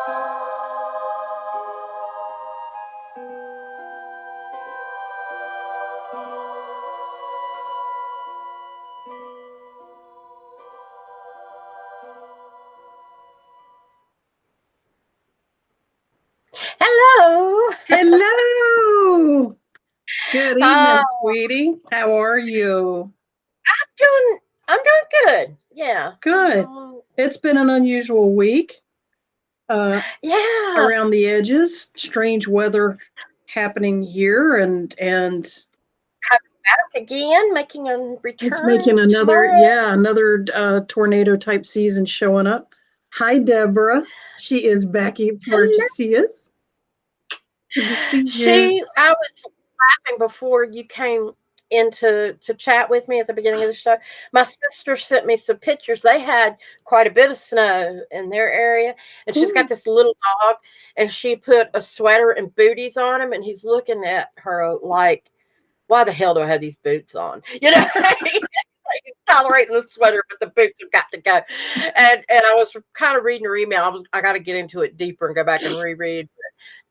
Hello. Hello. Good evening, sweetie. How are you? I'm doing good. Yeah. Good. It's been an unusual week. Uh, Yeah. Around the edges, strange weather happening here, and Coming back again, making a it's making return tomorrow. another tornado type season showing up. Hi, Deborah. She is back for to Hello. see us. Good to see you. I was laughing before you came into to chat with me at the beginning of the show. My sister sent me some pictures. They had quite a bit of snow in their area, and she's got this little dog, and she put a sweater and booties on him, and he's looking at her like, why the hell do I have these boots on? He's tolerating the sweater, but the boots have got to go. And I was kind of reading her email. I got to get into it deeper and go back and reread.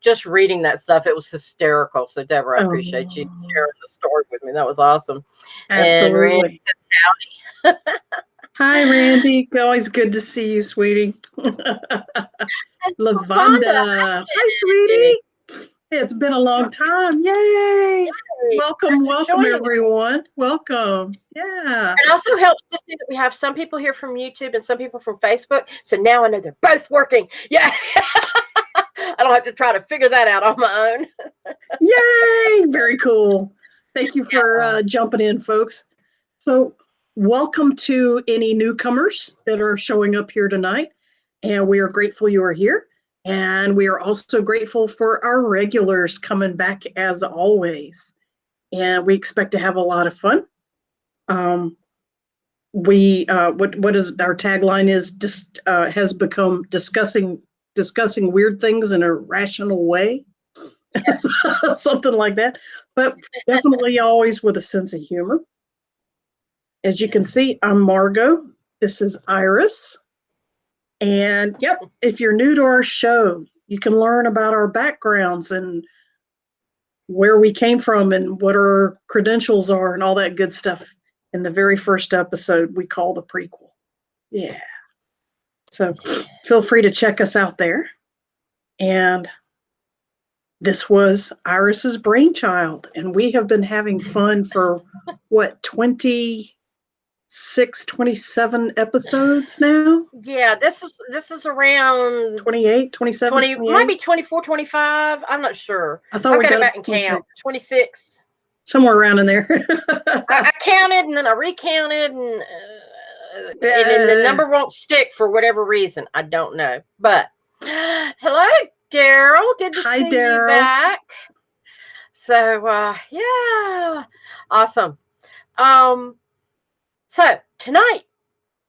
Just reading that stuff, it was hysterical. So Deborah, I appreciate you sharing the story with me. That was awesome. And Randy Absolutely. Hi, Randy. Always good to see you, sweetie. Vonda, Lavonda. Hi, sweetie. It's been a long time. Yay. Welcome, thanks for welcome, joining us. everyone. Welcome. Yeah. It also helps to see that we have some people here from YouTube and some people from Facebook. So now I know they're both working. Yeah. I don't have to try to figure that out on my own. Yay. Very cool. Thank you for jumping in, folks. So, welcome to any newcomers that are showing up here tonight. And we are grateful you are here. And we are also grateful for our regulars coming back as always. And we expect to have a lot of fun. What is our tagline is just has become discussing weird things in a rational way. Yes. Something like that, but definitely always with a sense of humor. As you can see, I'm Margot. This is Iris. And yep, if you're new to our show, you can learn about our backgrounds and where we came from and what our credentials are and all that good stuff in the very first episode we call the prequel. Yeah. So feel free to check us out there. And this was Iris's brainchild. And we have been having fun for what, 27 episodes now? Yeah, this is around 28, 27, 20, 28? might be 24, 25. I'm not sure. I thought I've we got to got back and count. 26. Somewhere around in there. I counted and then I recounted and the number won't stick for whatever reason. I don't know. But hello, Daryl. Good to see you back. So yeah, awesome. So tonight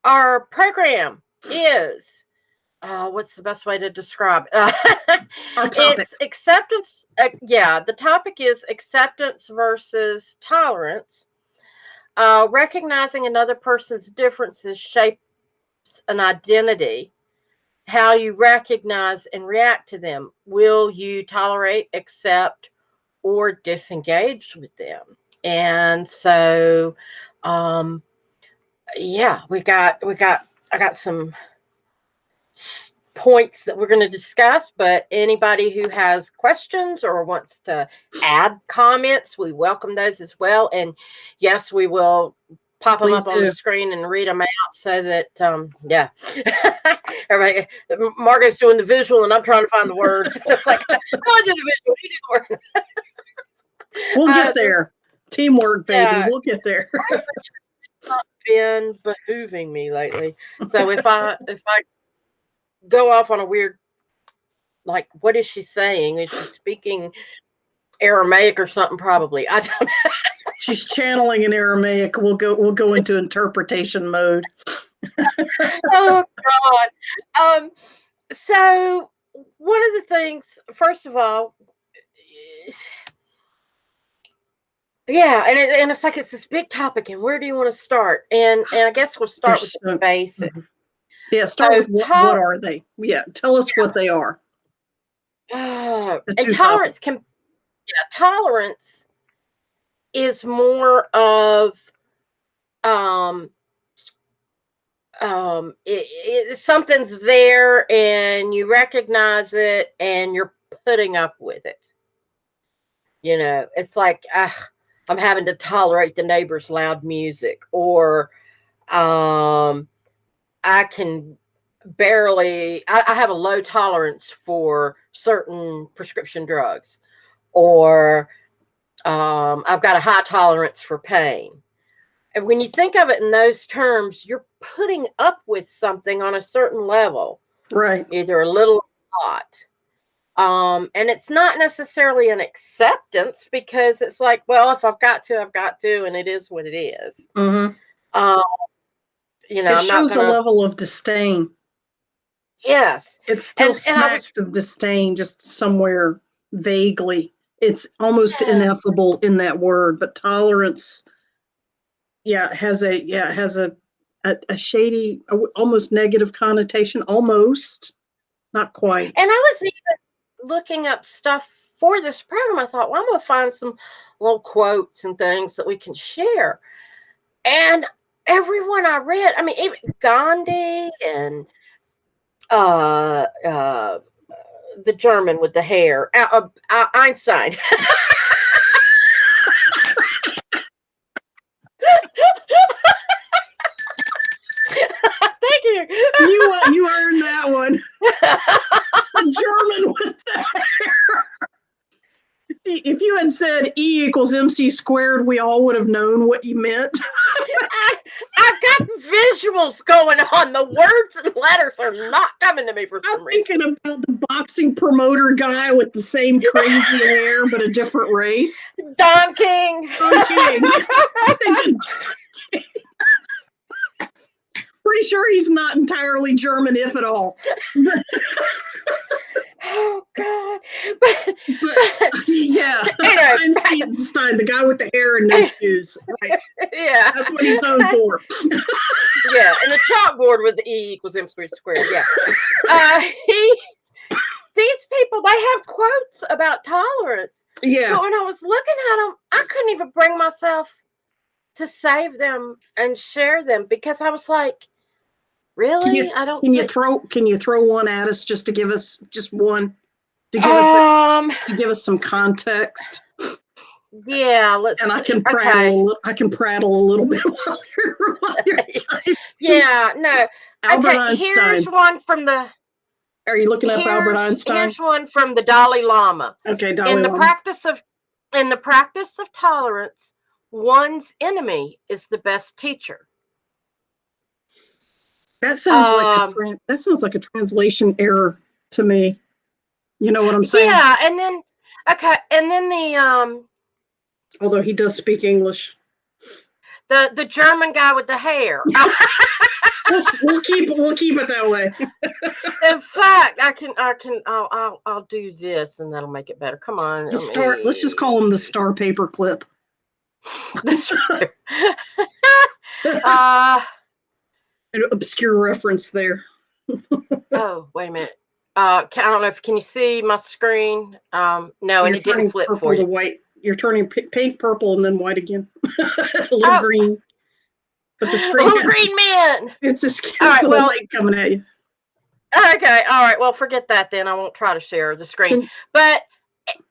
our program is what's the best way to describe it? Our topic. It's acceptance. The topic is acceptance versus tolerance. Recognizing another person's differences shapes an identity. How you recognize and react to them. Will you tolerate, accept, or disengage with them? And so, yeah, I got some points that we're going to discuss, but anybody who has questions or wants to add comments, we welcome those as well. And yes, we will pop them up on the screen and read them out so that yeah. Everybody, Margot's doing the visual and I'm trying to find the words. It's like, I want to do the visual, you do the word. We'll get there. Teamwork, baby. Yeah. We'll get there. It's not been behooving me lately. So if I go off on a weird, like, what is she saying? Is she speaking Aramaic or something? Probably. I don't know. She's channeling in Aramaic. We'll go into interpretation mode. Oh God. So one of the things, first of all, yeah, and it's like it's this big topic, and where do you want to start? And I guess we'll start with the basics. Yeah, start So with what are they? Yeah, tell us what they are. The and two topics. tolerance is more of um something's there and you recognize it and you're putting up with it. It's like I'm having to tolerate the neighbor's loud music, or um I can barely I have a low tolerance for certain prescription drugs, or I've got a high tolerance for pain. And when you think of it in those terms, you're putting up with something on a certain level, Right. either a little or a lot. And it's not necessarily an acceptance, because it's like, well, if I've got to, I've got to, and it is what it is. Mm-hmm. Um, It I'm not shows a gonna. level of disdain. Yes, It still and I was. smacks of disdain, just somewhere vaguely. It's almost Yeah. ineffable in that word, but tolerance, it has a shady, almost negative connotation. Almost, not quite. And I was even looking up stuff for this program. I thought, well, I'm gonna find some little quotes and things that we can share. And everyone I read, I mean, even Gandhi and uh, uh, the German with the hair, Einstein. Thank you. You earned that one. The German with the hair. If you had said E equals MC squared, we all would have known what you meant. I got visuals going on. The words and letters are not coming to me for some I'm reason. thinking about the boxing promoter guy with the same crazy hair, but a different race. Don King. Don King. I'm thinking, pretty sure he's not entirely German, if at all. Oh God! But Yeah, anyway, Einstein, the guy with the hair and no shoes. Right. Yeah, That's what he's known for. Yeah, and the chalkboard with the E equals M squared. Yeah, these people, they have quotes about tolerance. Yeah. But when I was looking at them, I couldn't even bring myself to save them and share them, because I was like, really? I don't Can you think. throw one at us, just to give us just one, to give us some context? Yeah, let's And see. I can prattle a little bit while you're typing. Yeah, no. Albert Okay, Einstein. here's one from the. Are you looking up Albert Einstein? Here's one from the Dalai Lama. Okay, Dalai Lama. In the practice of tolerance, one's enemy is the best teacher. That sounds like a translation error to me. You know what I'm saying? Yeah, and then the although he does speak English. The German guy with the hair. we'll keep it that way. In fact, I'll do this, and that'll make it better. Come on. Let's just call him the Star Paperclip. An obscure reference there. Oh, wait a minute. I don't know can you see my screen? No, and it didn't flip for you. To white. You're turning pink, purple, and then white again. A little green. But the screen. Little green man. It's a cute little light coming at you. Okay, all right. Well, forget that then. I won't try to share the screen. But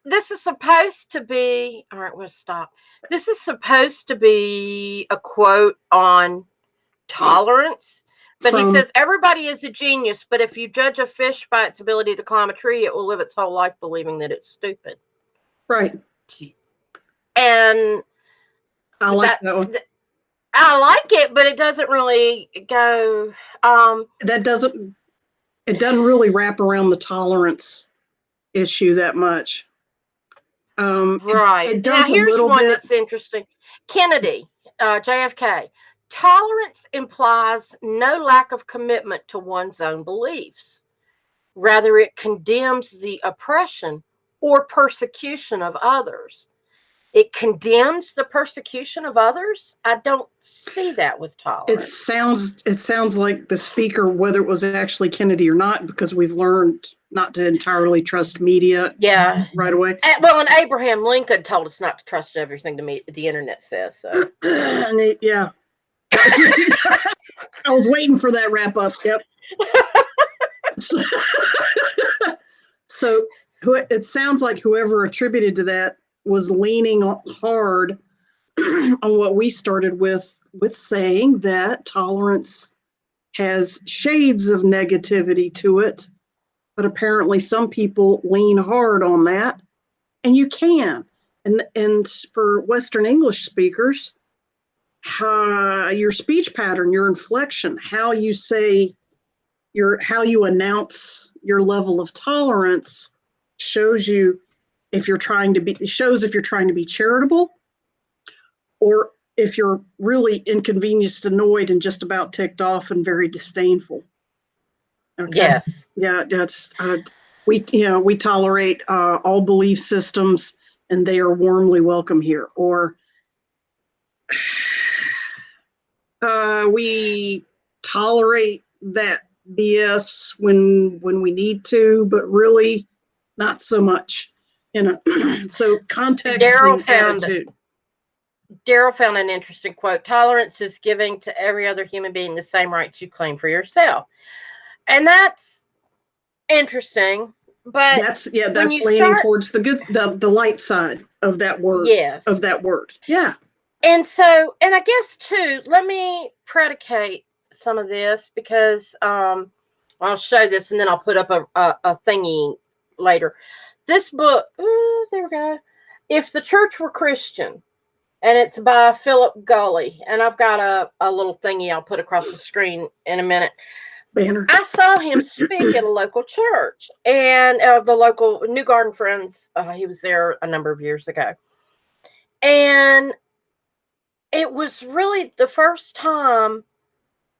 this is supposed to be. All right, we'll stop. This is supposed to be a quote on tolerance. But he says, everybody is a genius, but if you judge a fish by its ability to climb a tree, it will live its whole life believing that it's stupid. Right. And I like that one. I like it, but it doesn't really go. It doesn't really wrap around the tolerance issue that much. Right. It does now, here's one bit. That's interesting. Kennedy, JFK. Tolerance implies no lack of commitment to one's own beliefs. Rather, it condemns the oppression or persecution of others. it condemns the persecution of others. I don't see that with It tolerance. sounds like the speaker, whether it was actually Kennedy or not, because we've learned not to entirely trust media Yeah. right away. Well, and Abraham Lincoln told us not to trust everything the internet says. So. Yeah. I was waiting for that wrap up. Yep. So it sounds like whoever attributed to that was leaning hard on what we started with saying that tolerance has shades of negativity to it, but apparently some people lean hard on that, and you can. And for Western English speakers, your speech pattern, your inflection, how you say how you announce your level of tolerance shows you if you're trying to be charitable, or if you're really inconvenienced, annoyed, and just about ticked off and very disdainful. Okay. Yes. Yeah, that's we tolerate all belief systems, and they are warmly welcome here. Or we tolerate that BS when we need to, but really not so much. So context Daryl and found attitude. Daryl found an interesting quote. Tolerance is giving to every other human being the same rights you claim for yourself. And that's interesting. But That's when that's you leaning start, towards the light side of that word. yes. Yeah. And so, and I guess too, let me predicate some of this because I'll show this and then I'll put up a thingy later. This book, there we go. If the Church Were Christian, and it's by Philip Gulley. And I've got a little thingy I'll put across the screen in a minute. Banner. I saw him speak at a local church, and the local New Garden Friends. He was there a number of years ago, and it was really the first time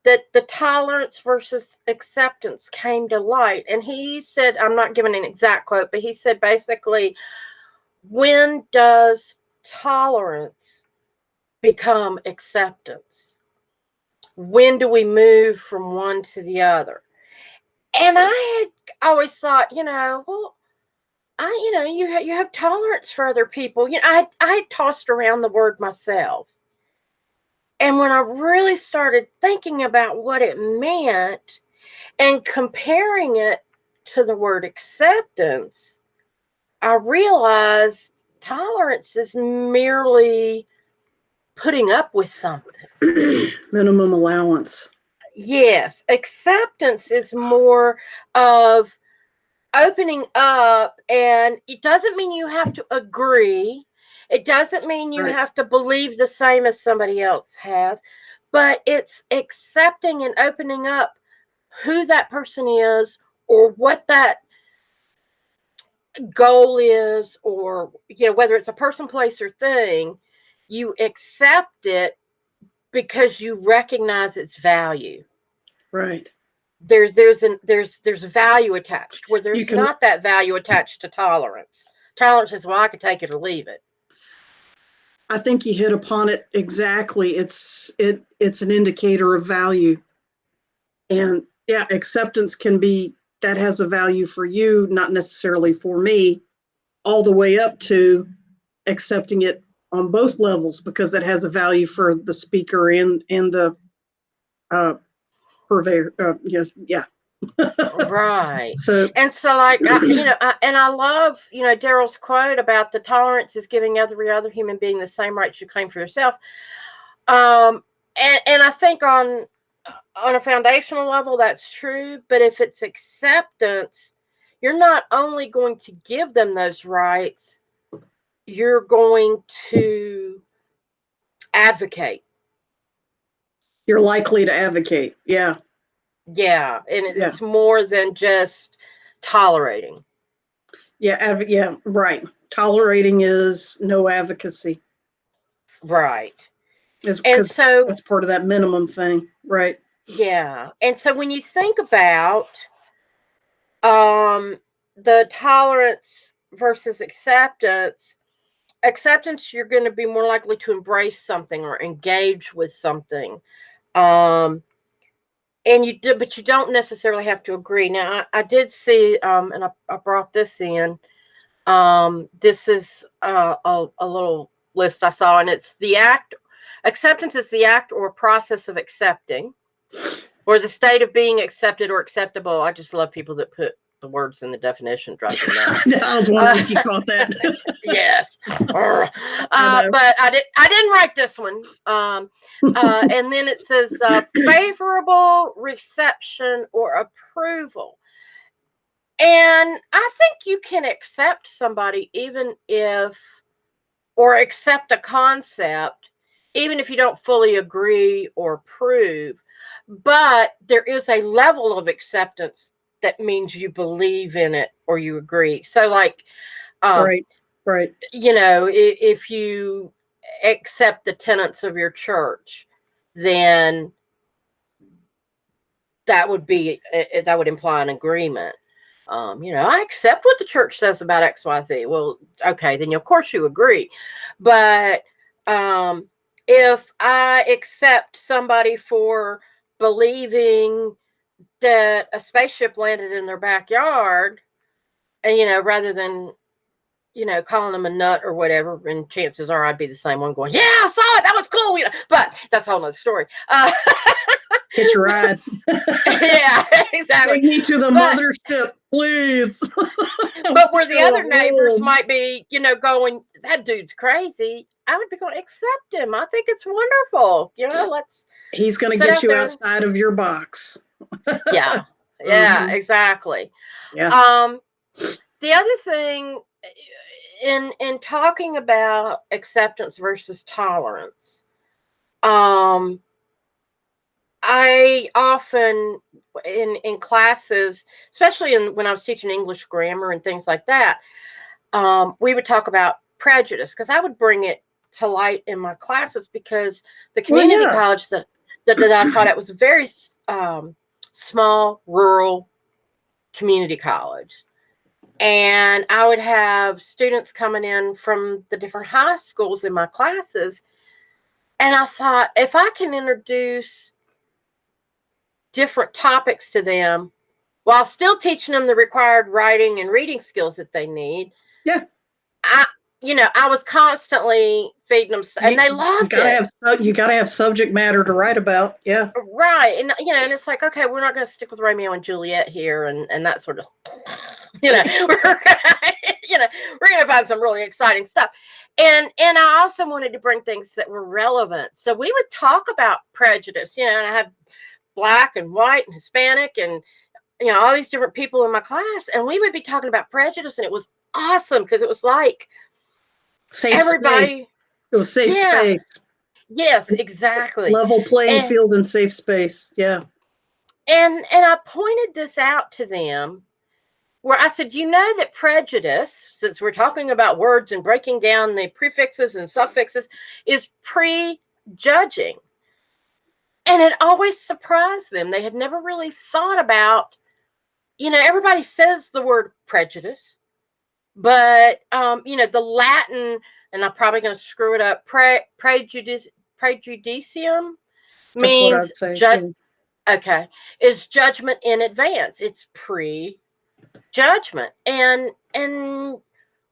that the tolerance versus acceptance came to light. And he said, I'm not giving an exact quote, but he said basically, when does tolerance become acceptance? When do we move from one to the other? And I had always thought, well, you have tolerance for other people. I tossed around the word myself. And when I really started thinking about what it meant and comparing it to the word acceptance, I realized tolerance is merely putting up with something. Minimum allowance. Yes, acceptance is more of opening up, and it doesn't mean you have to agree. It doesn't mean you have to believe the same as somebody else has, but it's accepting and opening up who that person is or what that goal is, or whether it's a person, place, or thing. You accept it because you recognize its value. Right. There's value attached where there's can, not that value attached to tolerance. Tolerance is, well, I could take it or leave it. I think you hit upon it exactly. It's an indicator of value. And yeah, acceptance can be that has a value for you, not necessarily for me, all the way up to accepting it on both levels because it has a value for the speaker and the purveyor. Yes, yeah. Right. So, And so, like, and I love, Daryl's quote about the tolerance is giving every other human being the same rights you claim for yourself. And I think on a foundational level, that's true. But if it's acceptance, you're not only going to give them those rights, you're going to advocate. you're likely to advocate. Yeah. Yeah. And it's more than just tolerating. Yeah, right. Tolerating is no advocacy. Right. Is And because so, that's part of that minimum thing, right? yeah. And so when you think about the tolerance versus acceptance, acceptance, you're going to be more likely to embrace something or engage with something. Um, and you do, but you don't necessarily have to agree. Now, I did see, and I brought this in. This is a little list I saw, and it's the act. Acceptance is the act or process of accepting, or the state of being accepted or acceptable. I just love people that put the words in the definition. Drives me nuts. I was wondering if you caught that. Yes, but I didn't write this one. And then it says favorable reception or approval. And I think you can accept somebody even if, or accept a concept, even if you don't fully agree or approve. But there is a level of acceptance that means you believe in it or you agree. So, like, Right, right. if you accept the tenets of your church, then that would imply an agreement. I accept what the church says about XYZ. Well, okay, then of course you agree. But if I accept somebody for believing that a spaceship landed in their backyard, and rather than calling them a nut or whatever, and chances are I'd be the same one going, "Yeah, I saw it. That was cool." But that's a whole nother story. Hitch a ride. Yeah, exactly. Take me to the mothership, please. But where the other neighbors might be, going, "That dude's crazy," I would be going, "Accept him. I think it's wonderful. Let's." He's going to get you outside of your box. Yeah, yeah, exactly. Yeah. The other thing in talking about acceptance versus tolerance, I often in classes, especially when I was teaching English grammar and things like that, we would talk about prejudice because I would bring it to light in my classes because the community college that I taught at was a very small rural community college. And I would have students coming in from the different high schools in my classes. And I thought, if I can introduce different topics to them while still teaching them the required writing and reading skills that they need. Yeah. I was constantly feeding them, and they loved it. You got to have subject matter to write about. Yeah. Right. And, and it's like, okay, we're not going to stick with Romeo and Juliet here and that sort of, we're going to find some really exciting stuff. And I also wanted to bring things that were relevant. So we would talk about prejudice, and I had Black and white and Hispanic and all these different people in my class, and we would be talking about prejudice, and it was awesome because it was like safe everybody space. It was safe space. Yes, exactly. Level playing field and safe space. Yeah. And I pointed this out to them where I said, that prejudice, since we're talking about words and breaking down the prefixes and suffixes, is prejudging. And it always surprised them. They had never really thought about, everybody says the word prejudice, but, the Latin, and I'm probably going to screw it up, prejudicium means okay, is judgment in advance. It's pre-judgment. And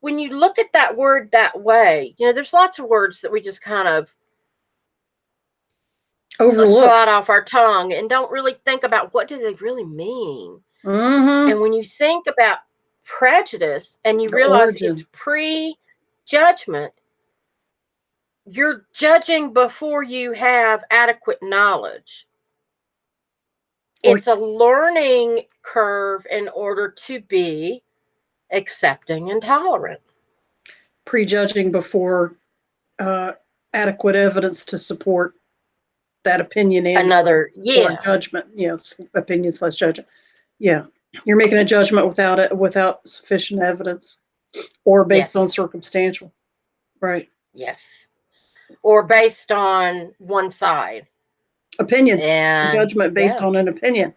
when you look at that word that way, there's lots of words that we just kind of slide off our tongue and don't really think about what do they really mean. And when you think about prejudice and you realize it's pre-judgment, you're judging before you have adequate knowledge. It's a learning curve in order to be accepting and tolerant. Prejudging before adequate evidence to support that opinion and or judgment. Yes, opinion / judgment. Yeah, you're making a judgment without sufficient evidence, or based on circumstantial. Right. Yes. Or based on one side. Opinion and judgment based on an opinion,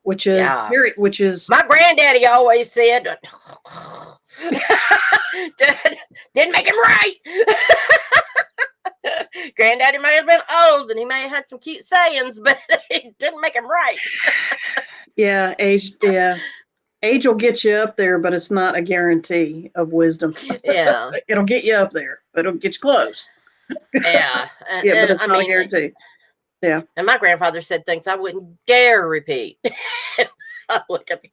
which is my granddaddy always said, Didn't make him right. Granddaddy may have been old and he may have had some cute sayings, but it didn't make him right. Yeah, age. Yeah, age will get you up there, but it's not a guarantee of wisdom. Yeah. It'll get you up there, but it'll get you close. Yeah. Yeah, but And it's I not a mean, guarantee. Yeah. and my grandfather said things I wouldn't dare repeat. Look at me.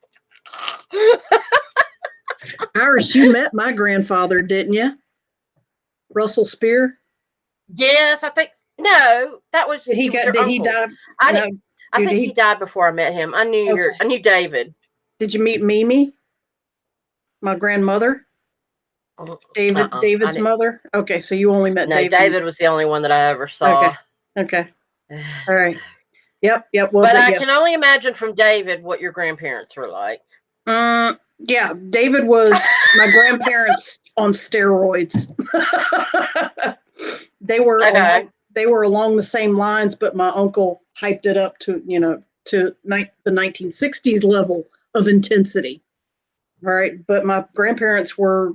Iris, you met my grandfather, didn't you? Russell Spear. Yes, I think no, that was Did he he was got? your Did he uncle. die? I No. did. I Did think he he? died before I met him. Okay. I knew David. Did you meet Mimi, my grandmother? Uh-uh. I David's didn't. mother. Okay, so you only met No, David. David was the only one that I ever Okay. saw. Okay. All right. Yep. Yep. Well, But I yeah. can only imagine from David what your grandparents were like. Yeah. David was my grandparents on steroids. they were Okay. along. They were along the same lines, but my uncle hyped it up to the 1960s level of intensity. All right. But my grandparents were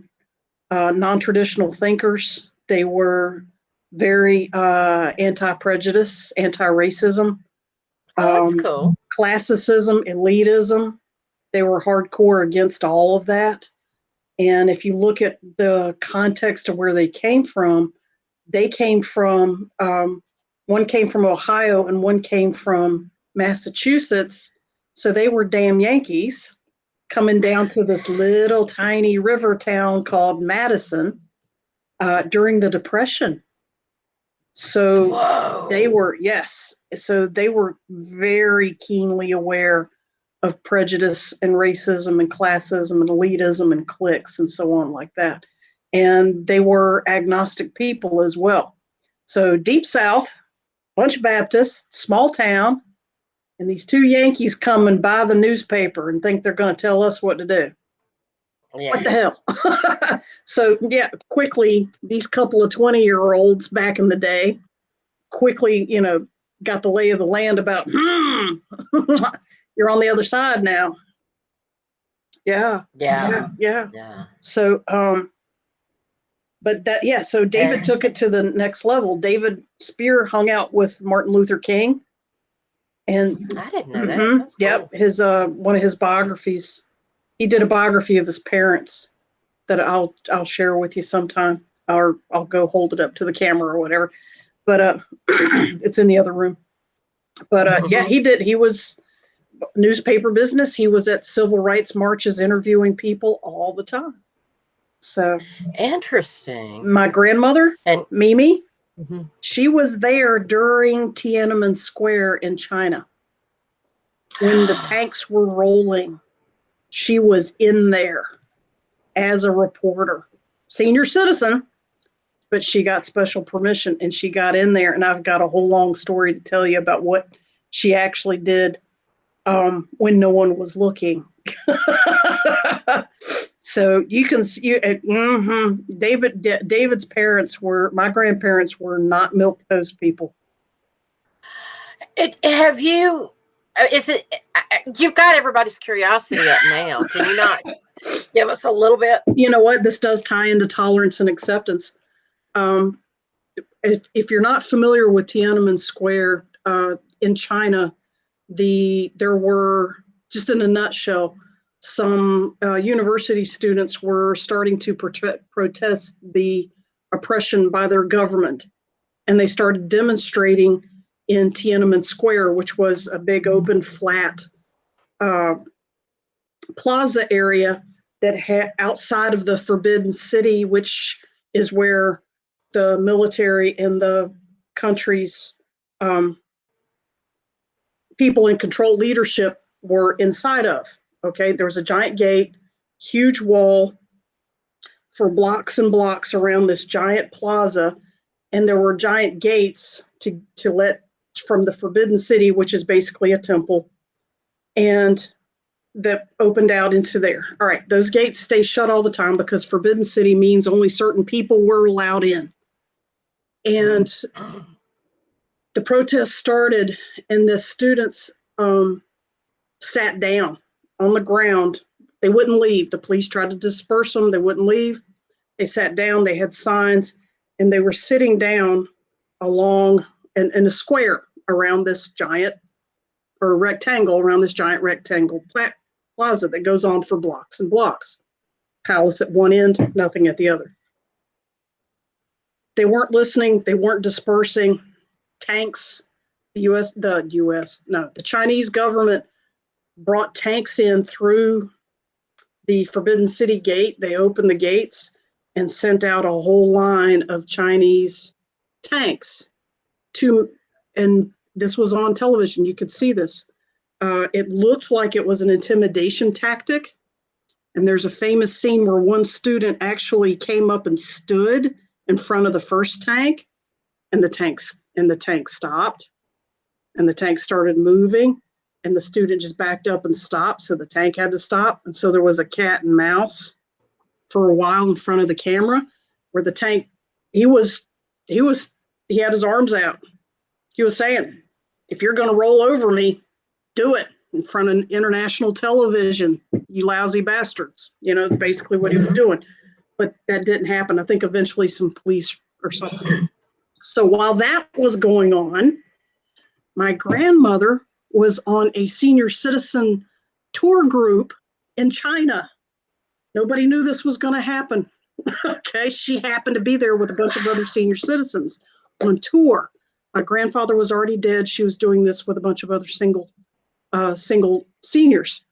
non-traditional thinkers. They were very anti-prejudice, anti-racism, Oh, that's cool. classicism, elitism. They were hardcore against all of that. And if you look at the context of where they came from one came from Ohio and one came from Massachusetts. So they were damn Yankees coming down to this little tiny river town called Madison during the Depression. So they Whoa. were, yes, so they were very keenly aware of prejudice and racism and classism and elitism and cliques and so on like that. And they were agnostic people as well. So deep South, bunch of Baptists, small town, and these two Yankees come and buy the newspaper and think they're going to tell us what to do. What the Yeah. hell? So yeah, quickly these couple of 20-year-olds back in the day quickly, got the lay of the land about you're on the other side now. Yeah. Yeah. Yeah. Yeah. Yeah. So but that, yeah, so David And took it to the next level. David Spear hung out with Martin Luther King, and I didn't know that. That's yep, cool. his one of his biographies, he did a biography of his parents that I'll share with you sometime, or I'll go hold it up to the camera or whatever. But it's in the other room. But yeah, Mm-hmm. he was newspaper business. He was at civil rights marches interviewing people all the time. So Interesting. my grandmother, And Mimi, mhm. she was there during Tiananmen Square in China when the tanks were rolling. She was in there as a reporter, senior citizen, but she got special permission and she got in there. And I've got a whole long story to tell you about what she actually did when no one was looking. So you can see David's parents were, my grandparents were not milquetoast people. It have you? Is it? You've got everybody's curiosity up now. Can you not give us a little bit? You know what? This does tie into tolerance and acceptance. Um, if you're not familiar with Tiananmen Square in China, there were, just in a nutshell, some university students were starting to protest the oppression by their government, and they started demonstrating in Tiananmen Square, which was a big open flat uh, plaza area that had outside of the Forbidden City, which is where the military and the country's um, people in control leadership were inside of. Okay, there was a giant gate, huge wall for blocks and blocks around this giant plaza, and there were giant gates to let from the Forbidden City, which is basically a temple, and that opened out into there. All right, those gates stay shut all the time because Forbidden City means only certain people were allowed in. And the protest started, and the students sat down on the ground They wouldn't leave. The police tried to disperse them. They wouldn't leave. They sat down. They had signs, and they were sitting down along in a square around this giant, or a rectangle around this giant rectangle plaza that goes on for blocks and blocks. Palace at one end, nothing at the other. They weren't listening. They weren't dispersing. Tanks, the Chinese government brought tanks in through the Forbidden City gate. They opened the gates and sent out a whole line of Chinese tanks and this was on television. You could see this. It looked like it was an intimidation tactic. And there's a famous scene where one student actually came up and stood in front of the first tank, and the tank stopped, and the tank started moving, and the student just backed up and stopped, so the tank had to stop. And so there was a cat and mouse for a while in front of the camera, where the tank, he had his arms out. He was saying, if you're going to roll over me, do it in front of international television, you lousy bastards. It's basically what he was doing. But that didn't happen. I think eventually some police or something. So while that was going on, my grandmother was on a senior citizen tour group in China. Nobody knew this was going to happen. Okay, she happened to be there with a bunch of other senior citizens on tour. My grandfather was already dead. She was doing this with a bunch of other single seniors,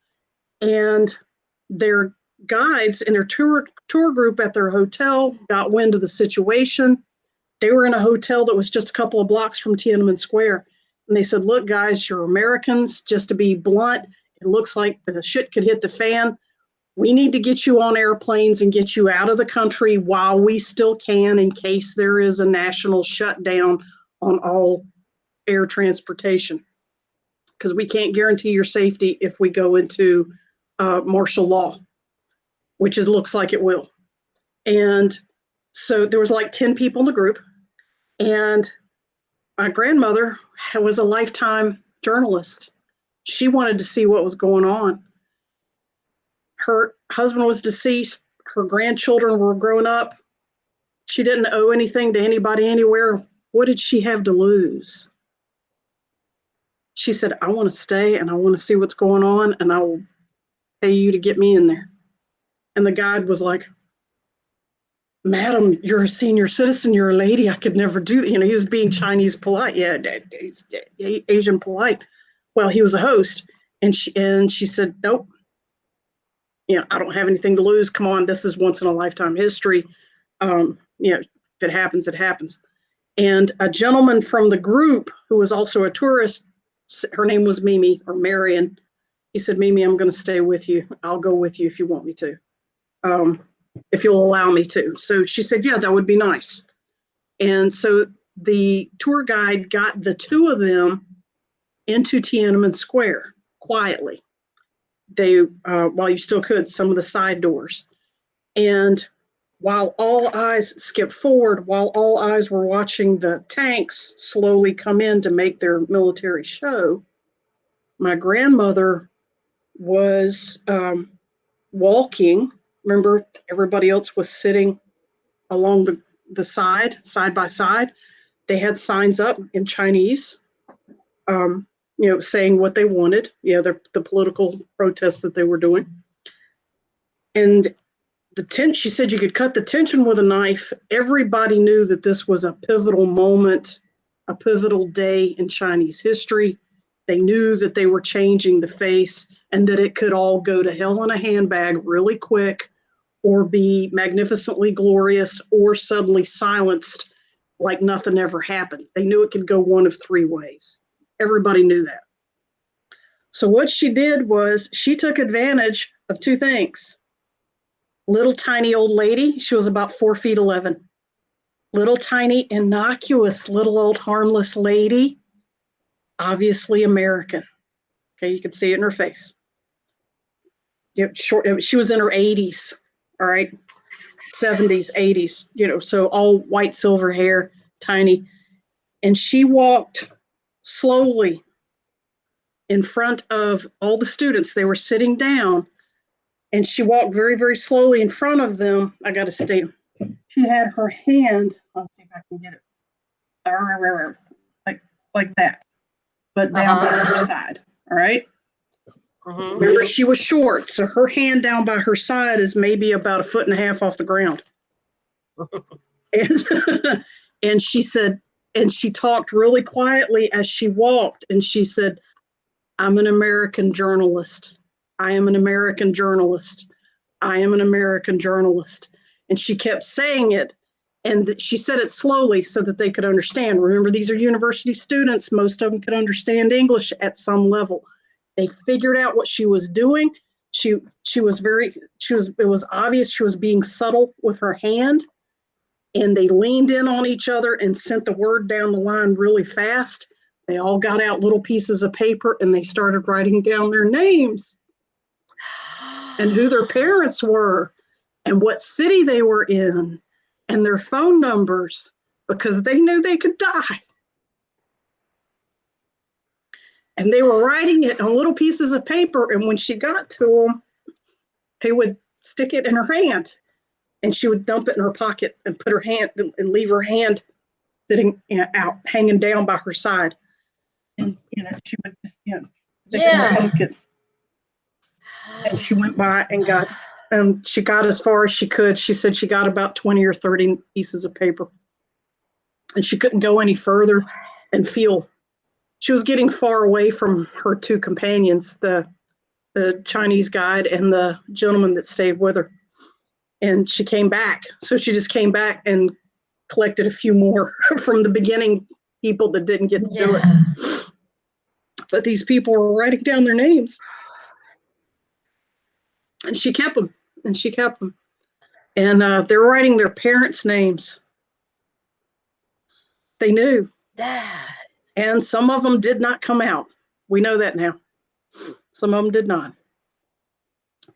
and their guides and their tour group at their hotel got wind of the situation. They were in a hotel that was just a couple of blocks from Tiananmen Square, and they said, "Look, guys, you're Americans. Just to be blunt, it looks like the shit could hit the fan. We need to get you on airplanes and get you out of the country while we still can, in case there is a national shutdown on all air transportation, because we can't guarantee your safety if we go into martial law," which it looks like it will. And so there was like 10 people in the group, and my grandmother was a lifetime journalist. She wanted to see what was going on. Her husband was deceased. Her grandchildren were grown up. She didn't owe anything to anybody anywhere. What did she have to lose? She said, "I want to stay and I want to see what's going on, and I will pay you to get me in there." And the guide was like, "Madam, you're a senior citizen. You're a lady. I could never do that." He was being Chinese polite. Yeah, Asian polite. Well, he was a host. And she said, "Nope. I don't have anything to lose. Come on, this is once in a lifetime history. If it happens, it happens." And a gentleman from the group who was also a tourist, her name was Mimi or Marion. He said, "Mimi, I'm going to stay with you. I'll go with you if you want me to, if you'll allow me to." So she said, "Yeah, that would be nice." And so the tour guide got the two of them into Tiananmen Square quietly. They, while you still could, some of the side doors. And while all eyes skipped forward, while all eyes were watching the tanks slowly come in to make their military show, my grandmother was walking. Remember, everybody else was sitting along the side by side. They had signs up in Chinese, saying what they wanted, the political protests that they were doing. And she said you could cut the tension with a knife. Everybody knew that this was a pivotal moment, a pivotal day in Chinese history. They knew that they were changing the face and that it could all go to hell in a handbag really quick, or be magnificently glorious, or suddenly silenced like nothing ever happened. They knew it could go one of three ways. Everybody knew that. So what she did was she took advantage of two things. Little tiny old lady, she was about 4'11". Little tiny innocuous little old harmless lady, obviously American. Okay, you can see it in her face. She was in her 80s, all right, 70s, 80s, so all white silver hair, tiny. And she walked slowly in front of all the students. They were sitting down, And she walked very, very slowly in front of them. I got to stay. She had her hand, let's see if I can get it, like that, but down by her side. All right. Remember, she was short, so her hand down by her side is maybe about 1.5 feet off the ground. And, and she said, and she talked really quietly as she walked, and she said, I'm an American journalist. I am an American journalist. I am an American journalist. And she kept saying it, and she said it slowly so that they could understand. Remember, these are university students. Most of them could understand English at some level. They figured out what she was doing. It was obvious she was being subtle with her hand, and they leaned in on each other and sent the word down the line really fast. They all got out little pieces of paper and they started writing down their names and who their parents were and what city they were in and their phone numbers, because they knew they could die. And they were writing it on little pieces of paper, and when she got to them, they would stick it in her hand, and she would dump it in her pocket and put her hand and leave her hand sitting out, hanging down by her side. And she would just stick it in her pocket. And she went by and she got as far as she could. She said she got about 20 or 30 pieces of paper, and she couldn't go any further and feel. She was getting far away from her two companions, the Chinese guide and the gentleman that stayed with her. And she came back. So she just came back and collected a few more from the beginning people that didn't get to do it. But these people were writing down their names. And she kept them. And they were writing their parents' names. They knew. And some of them did not come out. We know that now. Some of them did not.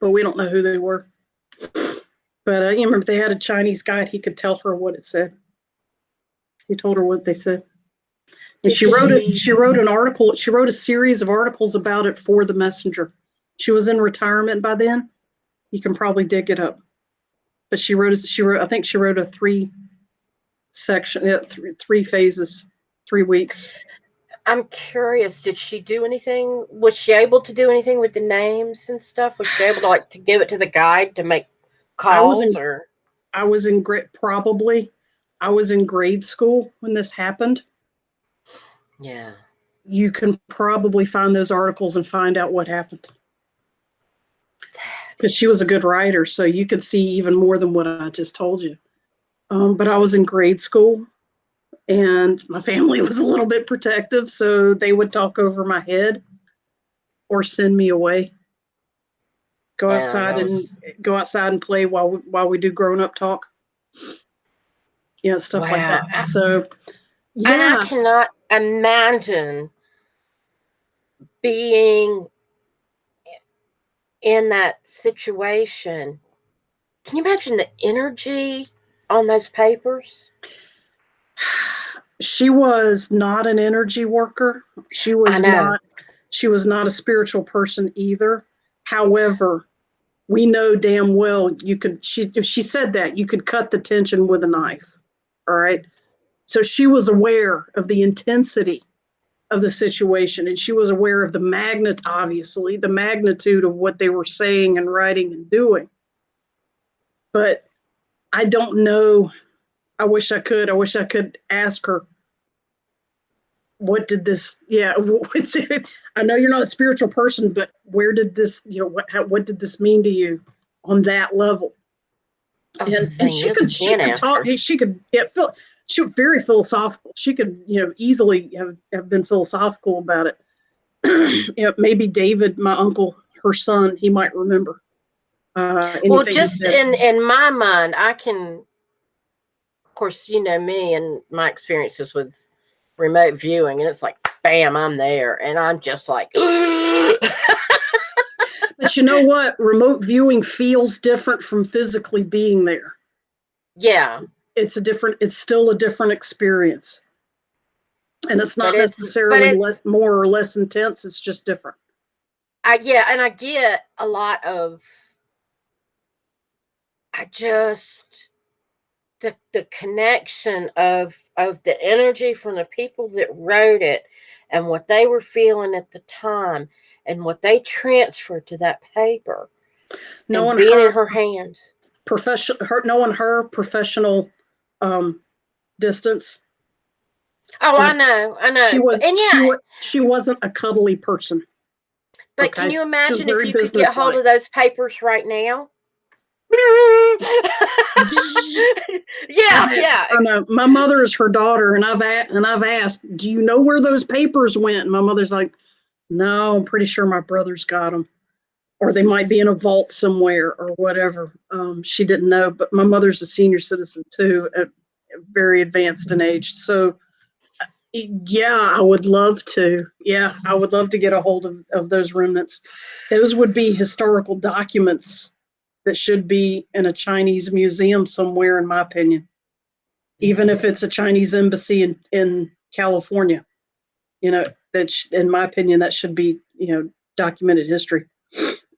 But we don't know who they were. But you remember they had a Chinese guide. He could tell her what it said. He told her what they said. And she wrote an article. She wrote a series of articles about it for the Messenger. She was in retirement by then. You can probably dig it up. But she wrote I think she wrote a 3 phases, 3 weeks. I'm curious, did she do anything? Was she able to do anything with the names and stuff? Was she able to to give it to the guide to make calls? I was in grade school when this happened. Yeah. You can probably find those articles and find out what happened. Because she was a good writer, so you could see even more than what I just told you. But I was in grade school, and my family was a little bit protective, so they would talk over my head or send me away. Go outside and play while we do grown-up talk. Stuff like that. So, yeah. And I cannot imagine being in that situation. Can you imagine the energy on those papers? She was not an energy worker. She was not a spiritual person either. However, we know damn well she said that you could cut the tension with a knife. All right. So she was aware of the intensity of the situation, and she was aware of the magnitude of what they were saying and writing and doing. But I don't know. I wish I could ask her, what did this, I know you're not a spiritual person, but where did this, what did this mean to you on that level? And she could talk, she was very philosophical. She could, easily have been philosophical about it. Maybe David, my uncle, her son, he might remember. Well, just in my mind, I can, of course, you know me and my experiences with remote viewing, and it's like, bam, I'm there, and I'm just like, but you know what? Remote viewing feels different from physically being there. Yeah. It's still a different experience. And it's not necessarily more or less intense. It's just different. And I get a lot of I just the connection of the energy from the people that wrote it and what they were feeling at the time and what they transferred to that paper and Knowing being in her her hands. knowing her professional um, distance, Oh, like I know, and yeah, she wasn't a cuddly person. but can Okay, you she was imagine if very you could get hold businesslike. of those papers right now? I Yeah, bet. yeah, I know. My mother is her daughter, and I've asked, "Do you know where those papers went?" And my mother's like, "No, I'm pretty sure my brother's got them, or they might be in a vault somewhere, or whatever." She didn't know, but my mother's a senior citizen too, very advanced in age. So, yeah, I would love to. Yeah, I would love to get a hold of those remnants. Those would be historical documents that should be in a Chinese museum somewhere, in my opinion, even if it's a Chinese embassy in California. You know, in my opinion, that should be, documented history.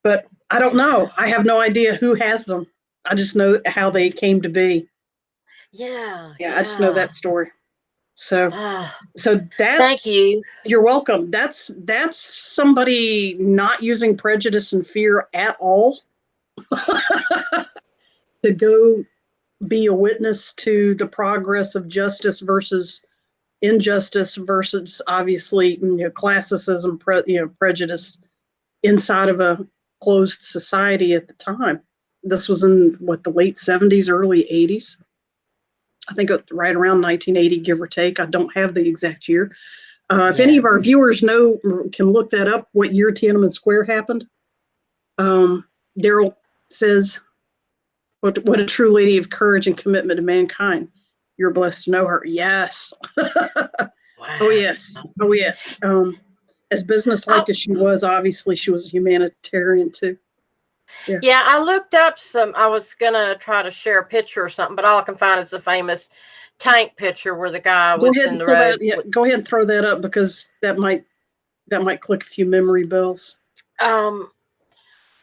But I don't know. I have no idea who has them. I just know how they came to be. yeah, Yeah, I just know yeah. that story. So, Ah, so that thank you. you're welcome. That's somebody not using prejudice and fear at all to go be a witness to the progress of justice versus injustice versus, obviously, classicism, prejudice inside of a closed society at the time. This was in the late 70s, early 80s. I think right around 1980, give or take. I don't have the exact year. If any Yeah. of our viewers know, can look that up, what year Tiananmen Square happened. Daryl says, what a true lady of courage and commitment to mankind. You're blessed to know her. Yes. Oh, Wow. yes. Oh, yes. As businesslike Oh, as she was, obviously she was a humanitarian too. Yeah. yeah, I looked up some. I was gonna try to share a picture or something, but all I can find is the famous tank picture where the guy Go was ahead in and the pull that. road. Yeah, go ahead and throw that up, because that might click a few memory bells, Um,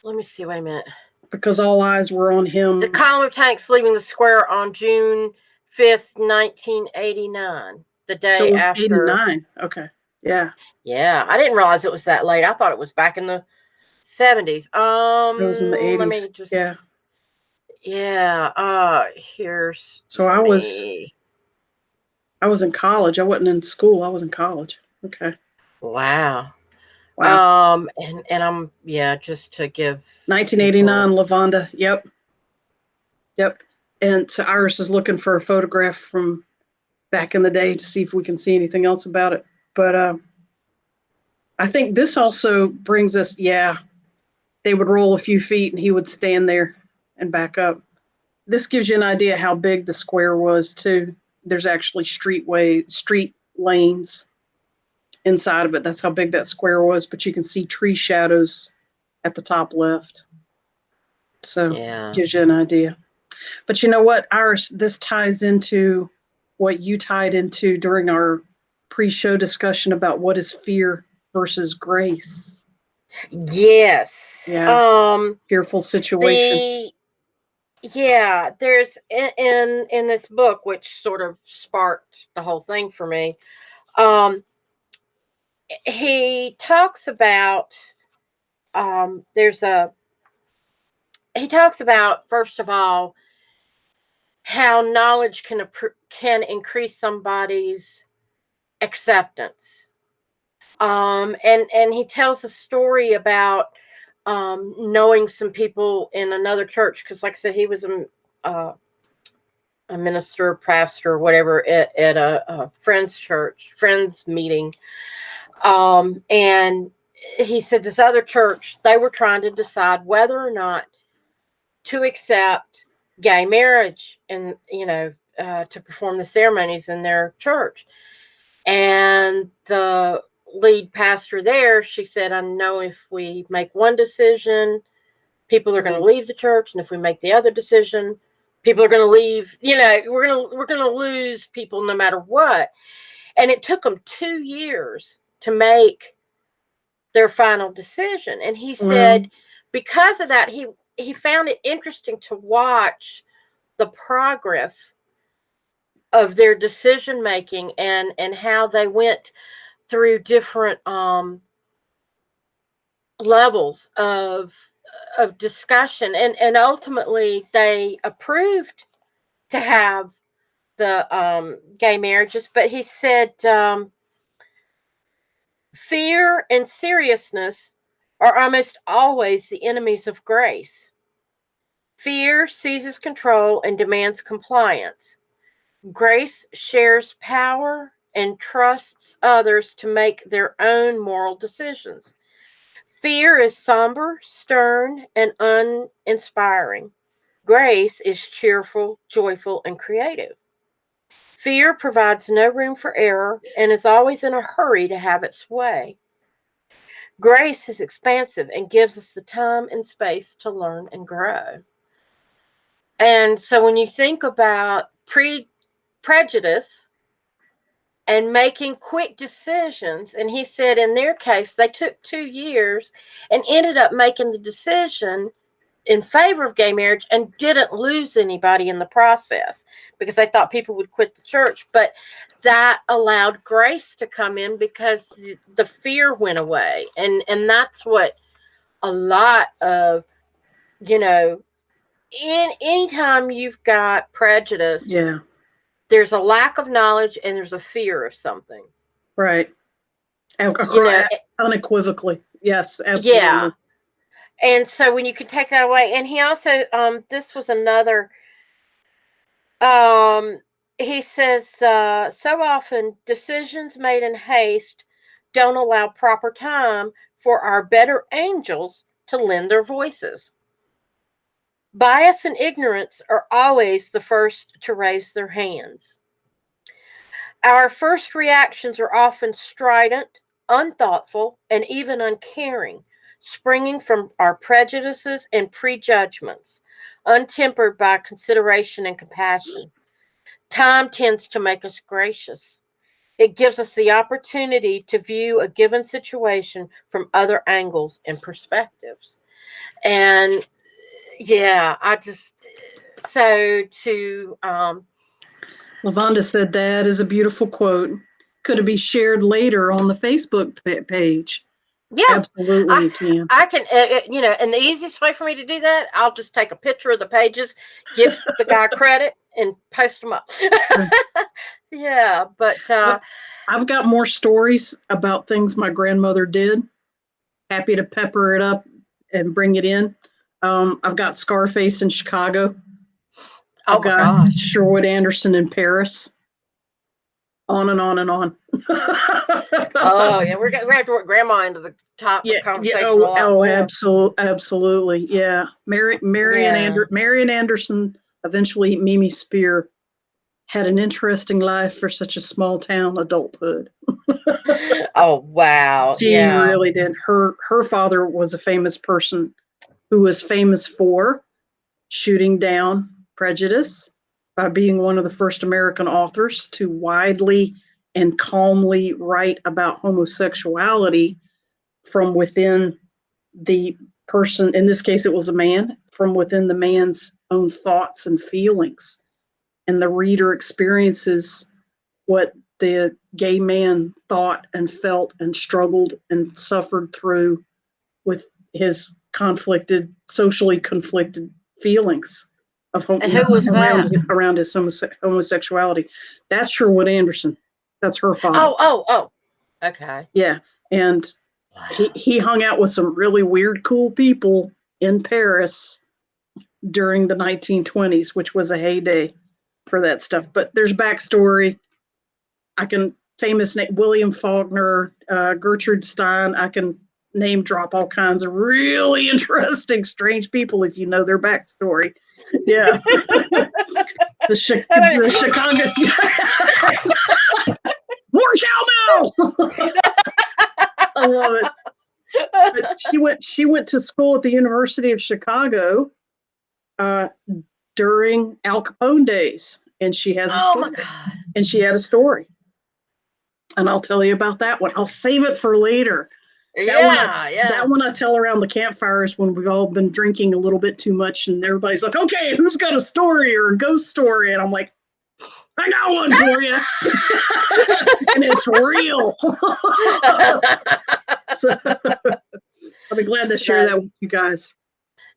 let me see. Wait a minute. because all eyes were on The him. column of tanks leaving the square on June 5th, 1989, the So it day was after. 89. Okay. Yeah. Yeah, I didn't realize it was that late. I thought it was back in the 70s. It was in the Let 80s. me just. Yeah. Yeah. Here's So just I let was me. I was in college. I wasn't in school. I was in college. Okay. Wow. Wow. And I'm, yeah, just to give 1989, people. Lavanda. Yep. Yep. And so Iris is looking for a photograph from back in the day to see if we can see anything else about it. But I think this also brings us, yeah, they would roll a few feet and he would stand there and back up. This gives you an idea how big the square was too. There's actually street lanes inside of it. That's how big that square was, but you can see tree shadows at the top left. So Yeah. gives you an idea. But you know what, Iris, this ties into what you tied into during our pre-show discussion about what is fear versus grace. Yes. Yeah, fearful situation. The yeah, there's in this book, which sort of sparked the whole thing for me. Um, he talks about there's a he talks about, first of all, how knowledge can increase somebody's acceptance. And he tells a story about knowing some people in another church, because, like I said, he was uh, a minister, pastor, whatever, at a friend's church, friend's meeting. And he said this other church, they were trying to decide whether or not to accept gay marriage and, to perform the ceremonies in their church. And the lead pastor there, she said, I know if we make one decision, people are going to Mm-hmm. leave the church, and if we make the other decision, people are going to leave. We're going to lose people no matter what. And it took them 2 years to make their final decision. And he Well, said, because of that, he found it interesting to watch the progress of their decision making and how they went through different levels of discussion, and ultimately they approved to have the gay marriages. But he said fear and seriousness are almost always the enemies of grace. Fear seizes control and demands compliance. Grace shares power and trusts others to make their own moral decisions. Fear is somber, stern, and uninspiring. Grace is cheerful, joyful, and creative. Fear provides no room for error and is always in a hurry to have its way. Grace is expansive and gives us the time and space to learn and grow. And so when you think about prejudice and making quick decisions, and he said in their case, they took 2 years and ended up making the decision in favor of gay marriage and didn't lose anybody in the process because they thought people would quit the church. But that allowed grace to come in because the fear went away. And that's what a lot of, you know, in anytime you've got prejudice, Yeah. there's a lack of knowledge and there's a fear of something. Right. You know, Unequivocally. Yes, yeah. absolutely. And so when you can take that away, and he also, this was another, um, he says, so often decisions made in haste don't allow proper time for our better angels to lend their voices. Bias and ignorance are always the first to raise their hands. Our first reactions are often strident, unthoughtful, and even uncaring, springing from our prejudices and prejudgments, untempered by consideration and compassion. Time tends to make us gracious. It gives us the opportunity to view a given situation from other angles and perspectives. And yeah, I just, so to, Lavonda said that is a beautiful quote. Could it be shared later on the Facebook page? yeah, Absolutely, I you can. I can, you know, and the easiest way for me to do that, I'll just take a picture of the pages, give the guy credit, and post them up. Yeah, but I've got more stories about things my grandmother did. Happy to pepper it up and bring it in. I've got Scarface in Chicago. oh I've my got gosh. Sherwood Anderson in Paris. On and on and on. Oh yeah, we're gonna have to work Grandma into the top Yeah, yeah. conversation a Oh, lot more. absolutely. Yeah. Yeah. Marian Anderson, eventually Mimi Spear, had an interesting life for such a small town adulthood. Oh wow. She Yeah. really did. Her father was a famous person who was famous for shooting down prejudice by being one of the first American authors to widely and calmly write about homosexuality from within the person, in this case it was a man, from within the man's own thoughts and feelings. And the reader experiences what the gay man thought and felt and struggled and suffered through with his socially conflicted feelings of And who was that? around his homosexuality. That's Sherwood Anderson. That's her father. Oh. Okay. Yeah, and Wow. he hung out with some really weird, cool people in Paris during the 1920s, which was a heyday for that stuff. But there's backstory. I can famous name William Faulkner, Gertrude Stein. I can name drop all kinds of really interesting, strange people if you know their backstory. Yeah, the Chicago more cowbell. I love it. But she went to school at the University of Chicago uh, during Al Capone days, and she has a Oh my story. God. And she had a story, and I'll tell you about that one. I'll save it for later. That one, Yeah. that one I tell around the campfires when we've all been drinking a little bit too much, and everybody's like, "Okay, who's got a story or a ghost story?" And I'm like, "I got one for you," and it's real. So I'll be glad to share that with you guys.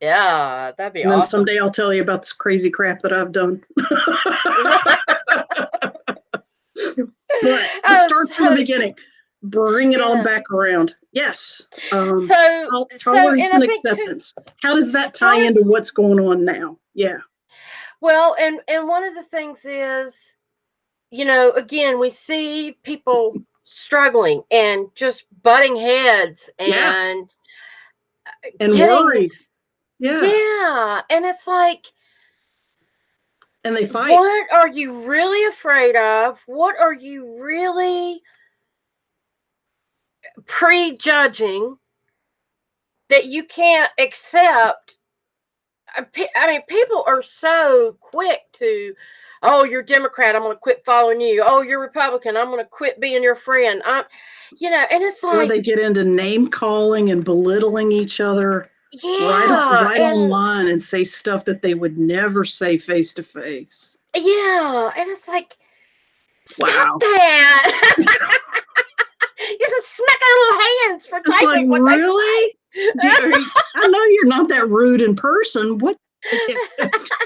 Yeah, that'd be And then awesome. someday I'll tell you about this crazy crap that I've done. But let's start from the beginning. Bring it all back around. Yes. Tolerance And I and think too, acceptance. How does that tie tolerance. into what's going on now? Yeah. Well, and one of the things is, again, we see people struggling and just butting heads Yeah. and And getting, worried. Yeah. yeah, and it's like, And they fight. what are you really afraid of? What are you really prejudging that you can't accept? I mean, people are so quick to, oh, you're Democrat, I'm going to quit following you. Oh, you're Republican, I'm going to quit being your friend. And it's Or they like, get into name calling and belittling each other yeah, right online and say stuff that they would never say face to face. Yeah, and it's like, stop Wow. that. You just smack their little hands for It's like, typing what really? they say. I know you're not that rude in person. What?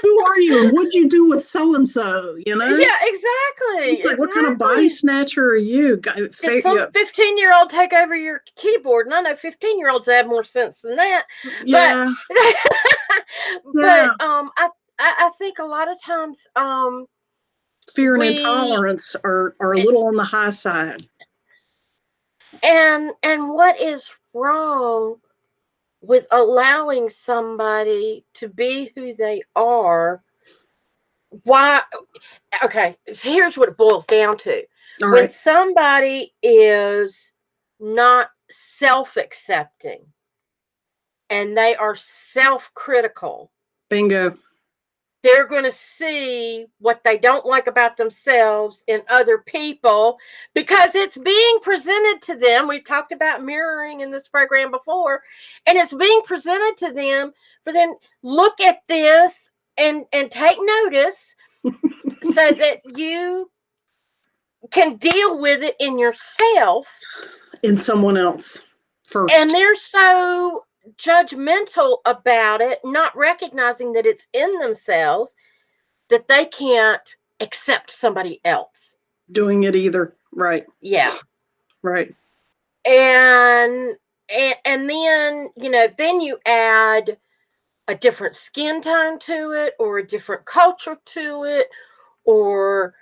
Who are you, and what'd you do with so and so? Yeah, exactly. It's like, what kind of body snatcher are you? Did some 15-year-old take over your keyboard? And I know 15-year-olds have more sense than that. Yeah. But I think a lot of times fear and intolerance are a little on the high side. And what is wrong with allowing somebody to be who they are? Why? Okay, here's what it boils down to. When somebody is not self-accepting and they are self-critical, bingo, they're going to see what they don't like about themselves in other people because it's being presented to them. We've talked about mirroring in this program before, and it's being presented to them for them, look at this and take notice so that you can deal with it in yourself. In someone else first. And they're so judgmental about it, not recognizing that it's in themselves, that they can't accept somebody else doing it either. Right. Yeah. Right. And then, then you add a different skin tone to it, or a different culture to it, or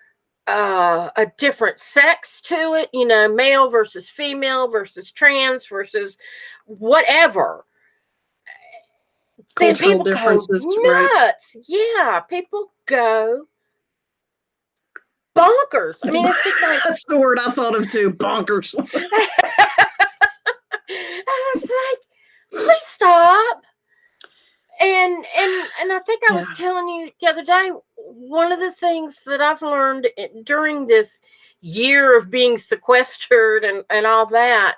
a different sex to it, male versus female versus trans versus whatever. Cultural Then people differences, go nuts. Right. Yeah, people go bonkers. I mean, it's just like, that's the word I thought of too, bonkers. I was like, please stop. And I think I was telling you the other day, one of the things that I've learned during this year of being sequestered and all that,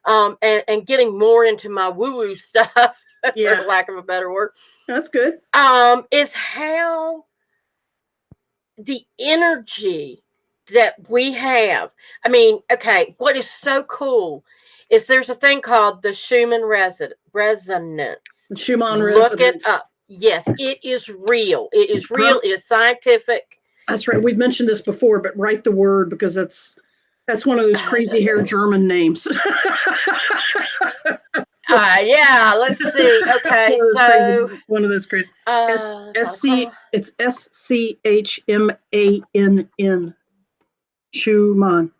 and getting more into my woo-woo stuff, for lack of a better word. That's good. Is how the energy that we have. I mean, okay, what is so cool is there's a thing called the Schumann resonance. Schumann resonance. Look it resonance. up. Yes, it is real. It is real. It is scientific. That's right. We've mentioned this before, but write the word, because that's one of those crazy hair German names. Yeah, let's see. Okay, one of those crazy. It's SCHMANN. Schumann.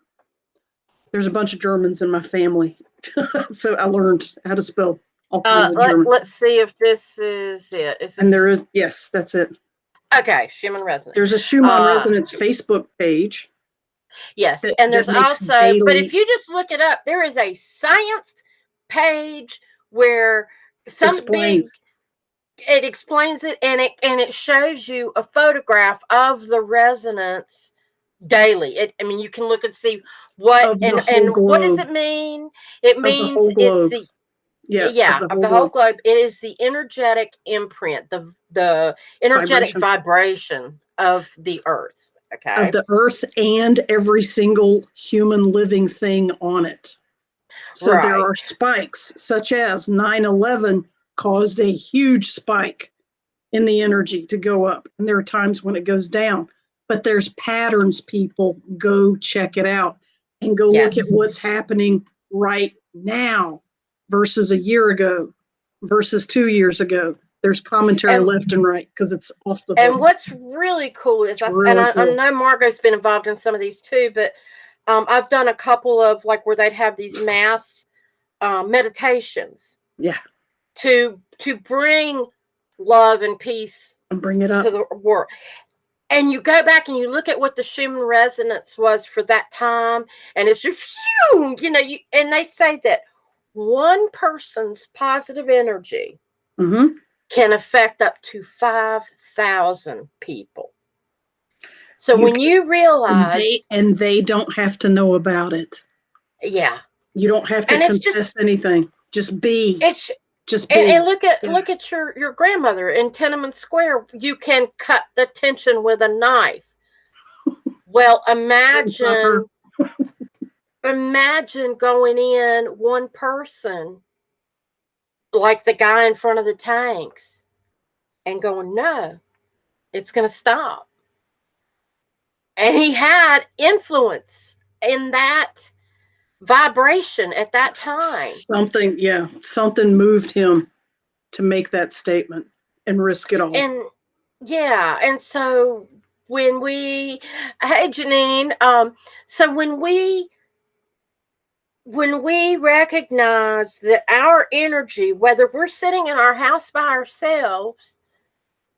There's a bunch of Germans in my family, so I learned how to spell all kinds of German. Let's see if this is it. There is, yes, that's it. Okay, Schumann resonance. There's a Schumann resonance Facebook page. Yes, and there's also, but if you just look it up, there is a science page where it explains it, and it shows you a photograph of the resonance daily. I mean, you can look and see what of the whole and what does globe, it mean? It of the means whole it's globe. the Yeah, of yeah, the of whole the whole globe. globe. It is the energetic imprint, the energetic Vibration vibration of the earth. of Okay. the earth and every single human living thing on it. So there Right. are spikes, such as 9/11 caused a huge spike in the energy to go up. And there are times when it goes down. But there's patterns, people. Go check it out and go look at Yes. what's happening right now versus a year ago versus 2 years ago. There's commentary And left and right because it's off the hook. and what's really cool is It's really I cool. know Margot's been involved in some of these too, but I've done a couple of like where they'd have these mass meditations Yeah. to bring love and peace And bring it to up. the world. And you go back and you look at what the Schumann resonance was for that time, and it's just, and they say that one person's positive energy Mm-hmm. can affect up to 5,000 people. So You when you and they realize, and they don't have to know about it. yeah, You don't have to and it's just, confess anything. Just be. it's, Just and be. look at Yeah. your grandmother in Tenement Square. You can cut the tension with a knife. Well, Couldn't stop her. imagine going in one person, like the guy in front of the tanks, and going, no, it's going to stop. And he had influence in that vibration at that time. Something, yeah, something moved him to make that statement and risk it all. And yeah, and so when we, hey Janine, so when we recognize that our energy, whether we're sitting in our house by ourselves,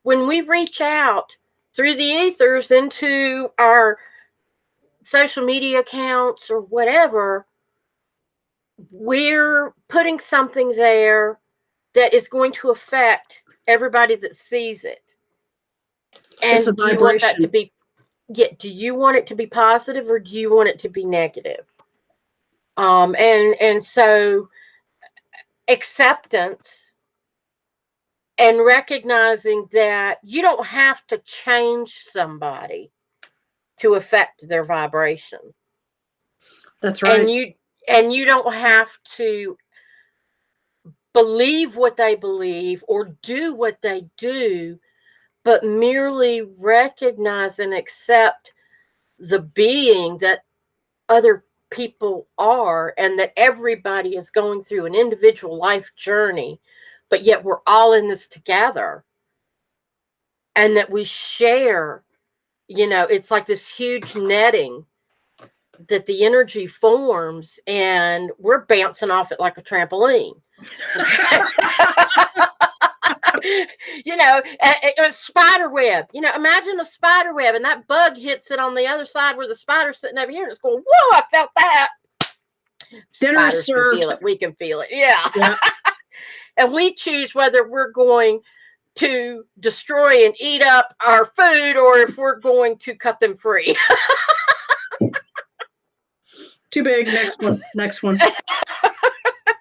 when we reach out through the ethers into our social media accounts or whatever, we're putting something there that is going to affect everybody that sees it. It's a And do you want that to vibration. be, yeah, do you want it to be positive or do you want it to be negative? And so acceptance and recognizing that you don't have to change somebody to affect their vibration. That's And right. you don't have to believe what they believe or do what they do, but merely recognize and accept the being that other people are, and that everybody is going through an individual life journey, but yet we're all in this together, and that we share, it's like this huge netting that the energy forms, and we're bouncing off it like a trampoline. A spider web. Imagine a spider web, and that bug hits it on the other side where the spider's sitting over here, and it's going, "Whoa! I felt that." Dinner Spiders can feel served. it. We can feel it. Yeah, Yeah. and we choose whether we're going to destroy and eat up our food, or if we're going to cut them free. Too big. Next one. Next one.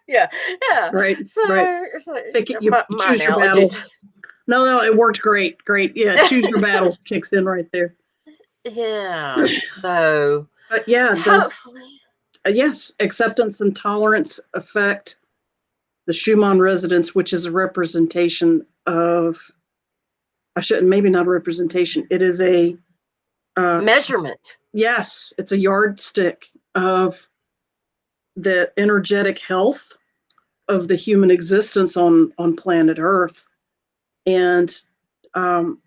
Yeah, yeah. Right. Right. So it's like Pick it. You my choose your analogies. battles. No, no, it worked great. Great. Yeah. Choose your battles kicks in right there. Yeah. So But yeah, does hopefully, yes, acceptance and tolerance affect the Schumann resonance, which is a representation of, I shouldn't, maybe not a representation. It is a, uh, measurement. yes, it's a yardstick of the energetic health of the human existence on planet Earth, and um,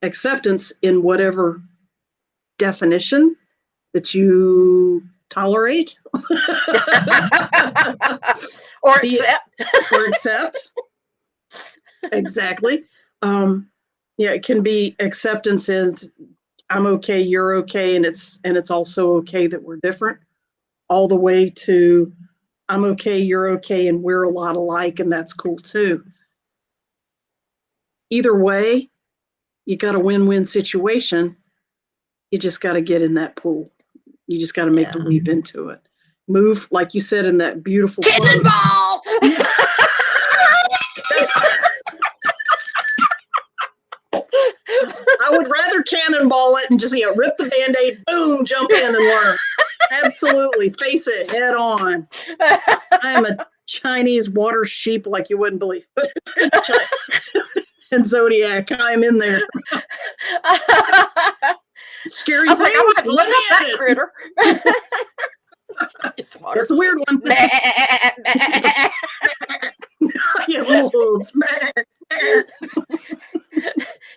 acceptance in whatever definition that you tolerate Or be it accept. or accept. Exactly. Yeah, it can be acceptance is I'm okay, you're okay, and it's also okay that we're different, all the way to I'm okay, you're okay, and we're a lot alike, and that's cool too. Either way, you got a win-win situation, you just got to get in that pool. You just got to make the leap into it. Move, like you said in that beautiful cannonball. Yeah. I would rather cannonball it and just rip the Band-Aid, boom, jump in and learn. Absolutely, face it head on. I am a Chinese water sheep like you wouldn't believe. And Zodiac, I'm in there. Scary I was like, things. I might look up that critter. That's a weird one. Yeah, little hooves.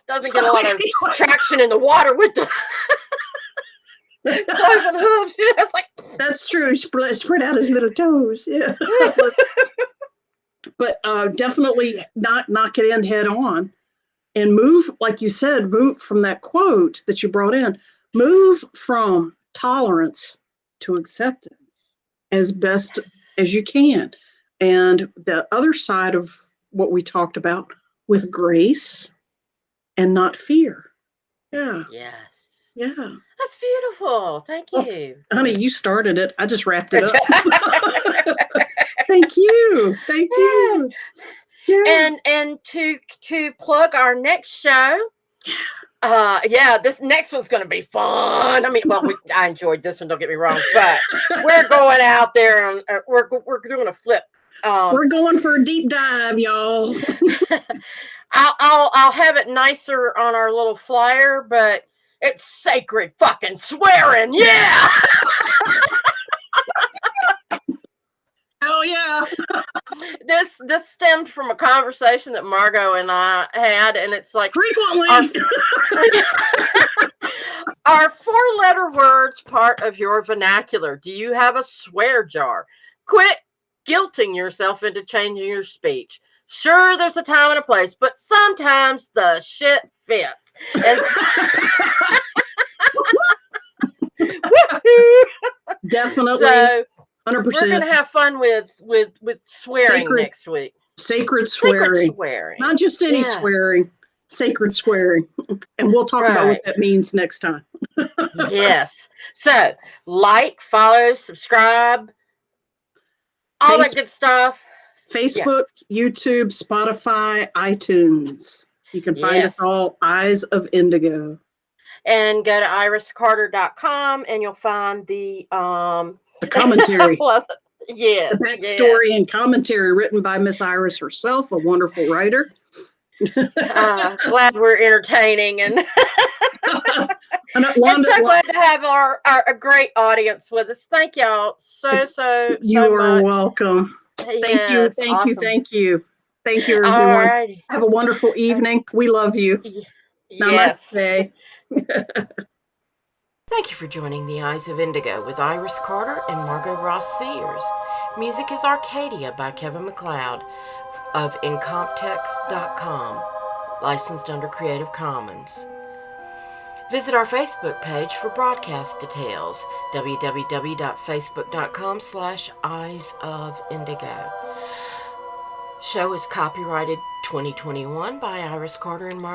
Doesn't get a lot of traction in the water with the cloven hooves. You know, it's like that's true. Spread out his little toes. Yeah. But definitely not knock it in head on, and move, like you said, move from that quote that you brought in. Move from tolerance to acceptance as best as you can. And the other side of what we talked about, with grace and not fear. Yeah. yes. Yeah. That's beautiful. Thank you. Honey, you started it. I just wrapped it up. Thank you. Thank you. Yeah. And to plug our next show. This next one's going to be fun. I mean, well, I enjoyed this one. Don't get me wrong, but we're going out there and we're doing a flip. We're going for a deep dive, y'all. I'll have it nicer on our little flyer, but it's sacred fucking swearing. Yeah. Oh yeah. This stemmed from a conversation that Margot and I had, and it's like frequently are 4-letter words part of your vernacular? Do you have a swear jar? Quit guilting yourself into changing your speech. Sure, there's a time and a place, but sometimes the shit fits. And definitely. So 100%. We're going to have fun with swearing next week. Sacred swearing. Not just any swearing. Sacred swearing. And we'll talk about what that means next time. Yes. So, like, follow, subscribe, all that good stuff. Facebook, YouTube, Spotify, iTunes. You can find us all, Eyes of Indigo. And go to iriscarter.com and you'll find the commentary. Yes. The backstory and commentary written by Miss Iris herself, a wonderful writer. Glad we're entertaining and I'm so glad to have a great audience with us. Thank y'all so You are much. Welcome. Thank you, awesome. Thank you, everyone. Alrighty. Have a wonderful evening. We love you. Yes. Namaste. Thank you for joining the Eyes of Indigo with Iris Carter and Margot Ross Sears. Music is Arcadia by Kevin MacLeod of Incomptech.com, licensed under Creative Commons. Visit our Facebook page for broadcast details, www.facebook.com/Eyes of Indigo. Show is copyrighted 2021 by Iris Carter and Margot